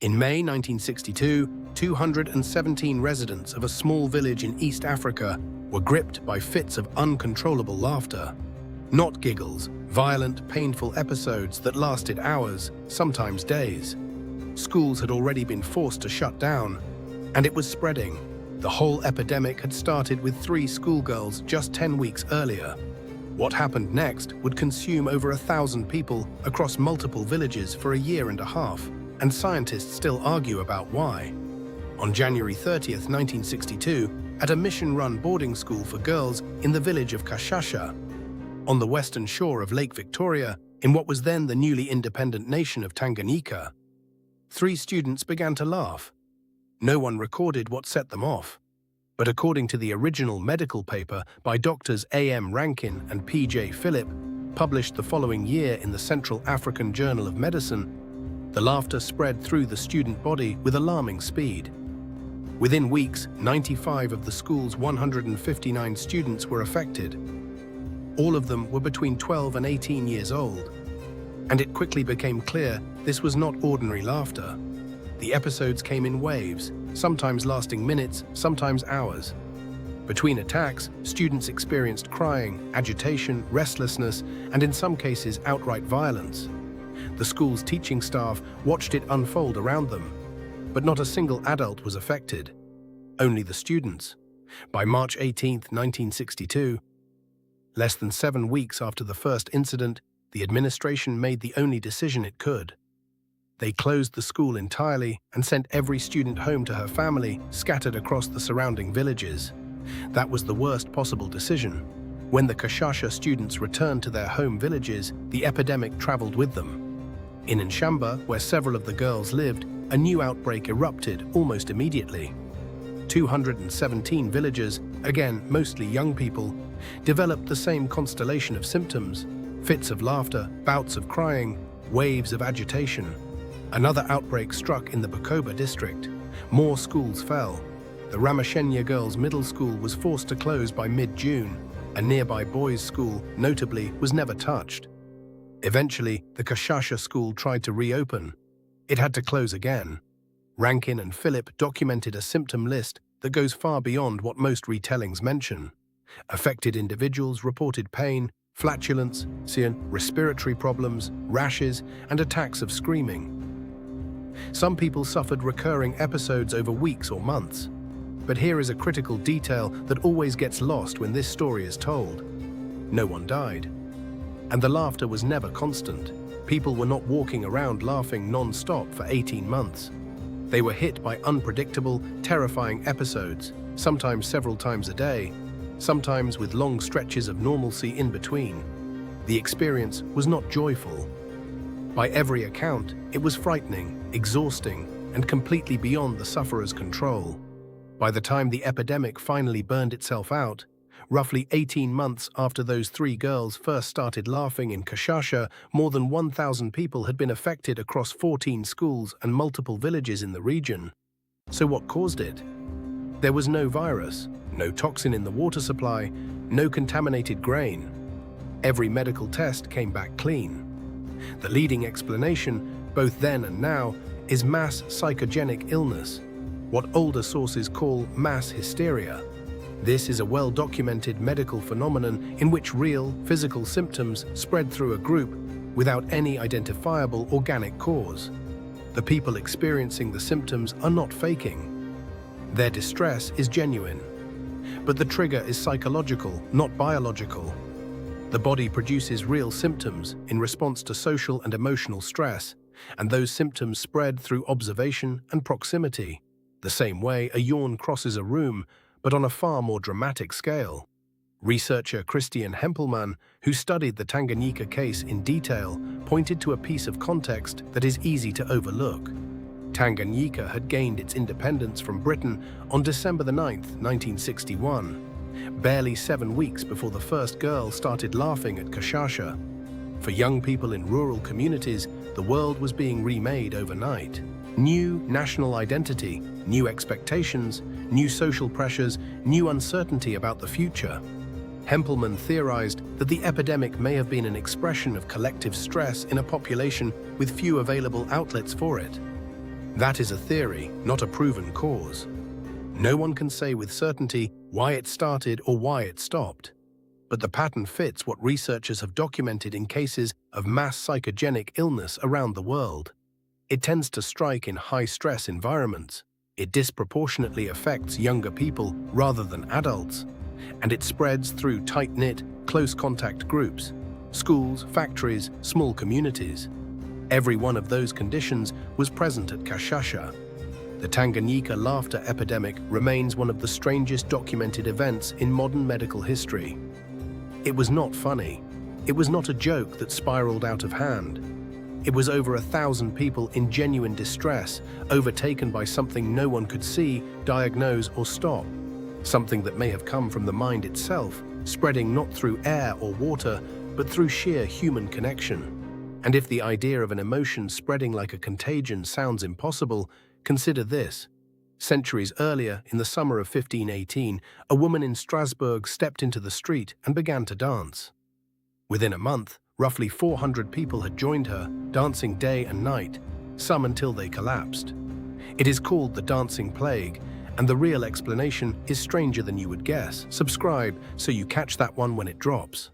In May 1962, 217 residents of a small village in East Africa were gripped by fits of uncontrollable laughter. Not giggles, violent, painful episodes that lasted hours, sometimes days. Schools had already been forced to shut down, and it was spreading. The whole epidemic had started with 3 schoolgirls just 10 weeks earlier. What happened next would consume over 1,000 people across multiple villages for a year and a half, and scientists still argue about why. On January 30th, 1962, at a mission-run boarding school for girls in the village of Kashasha, on the western shore of Lake Victoria, in what was then the newly independent nation of Tanganyika, 3 students began to laugh. No one recorded what set them off. But according to the original medical paper by doctors A.M. Rankin and P.J. Phillip, published the following year in the Central African Journal of Medicine, the laughter spread through the student body with alarming speed. Within weeks, 95 of the school's 159 students were affected. All of them were between 12 and 18 years old. And it quickly became clear this was not ordinary laughter. The episodes came in waves, sometimes lasting minutes, sometimes hours. Between attacks, students experienced crying, agitation, restlessness, and in some cases outright violence. The school's teaching staff watched it unfold around them, but not a single adult was affected, only the students. By March 18, 1962, less than 7 weeks after the first incident, the administration made the only decision it could. They closed the school entirely and sent every student home to her family, scattered across the surrounding villages. That was the worst possible decision. When the Kashasha students returned to their home villages, the epidemic traveled with them. In Nshamba, where several of the girls lived, a new outbreak erupted almost immediately. 217 villagers, again mostly young people, developed the same constellation of symptoms: fits of laughter, bouts of crying, waves of agitation. Another outbreak struck in the Bukoba district. More schools fell. The Ramashenya Girls' Middle School was forced to close by mid-June. A nearby boys' school, notably, was never touched. Eventually, the Kashasha school tried to reopen. It had to close again. Rankin and Phillip documented a symptom list that goes far beyond what most retellings mention. Affected individuals reported pain, flatulence, respiratory problems, rashes, and attacks of screaming. Some people suffered recurring episodes over weeks or months. But here is a critical detail that always gets lost when this story is told. No one died. And the laughter was never constant. People were not walking around laughing non-stop for 18 months. They were hit by unpredictable, terrifying episodes, sometimes several times a day, sometimes with long stretches of normalcy in between. The experience was not joyful. By every account, it was frightening, exhausting, and completely beyond the sufferer's control. By the time the epidemic finally burned itself out, roughly 18 months after those 3 girls first started laughing in Kashasha, more than 1,000 people had been affected across 14 schools and multiple villages in the region. So what caused it? There was no virus, no toxin in the water supply, no contaminated grain. Every medical test came back clean. The leading explanation, both then and now, is mass psychogenic illness, what older sources call mass hysteria. This is a well-documented medical phenomenon in which real, physical symptoms spread through a group without any identifiable organic cause. The people experiencing the symptoms are not faking. Their distress is genuine. But the trigger is psychological, not biological. The body produces real symptoms in response to social and emotional stress, and those symptoms spread through observation and proximity, the same way a yawn crosses a room, but on a far more dramatic scale. Researcher Christian Hempelmann, who studied the Tanganyika case in detail, pointed to a piece of context that is easy to overlook. Tanganyika had gained its independence from Britain on December 9, 1961. Barely 7 weeks before the first girl started laughing at Kashasha. For young people in rural communities, the world was being remade overnight. New national identity, new expectations, new social pressures, new uncertainty about the future. Hempelmann theorized that the epidemic may have been an expression of collective stress in a population with few available outlets for it. That is a theory, not a proven cause. No one can say with certainty why it started or why it stopped. But the pattern fits what researchers have documented in cases of mass psychogenic illness around the world. It tends to strike in high-stress environments. It disproportionately affects younger people rather than adults. And it spreads through tight-knit, close-contact groups, schools, factories, small communities. Every one of those conditions was present at Kashasha. The Tanganyika laughter epidemic remains one of the strangest documented events in modern medical history. It was not funny. It was not a joke that spiraled out of hand. It was over 1,000 people in genuine distress, overtaken by something no one could see, diagnose, or stop. Something that may have come from the mind itself, spreading not through air or water, but through sheer human connection. And if the idea of an emotion spreading like a contagion sounds impossible, consider this. Centuries earlier, in the summer of 1518, a woman in Strasbourg stepped into the street and began to dance. Within a month, roughly 400 people had joined her, dancing day and night, some until they collapsed. It is called the dancing plague, and the real explanation is stranger than you would guess. Subscribe so you catch that one when it drops.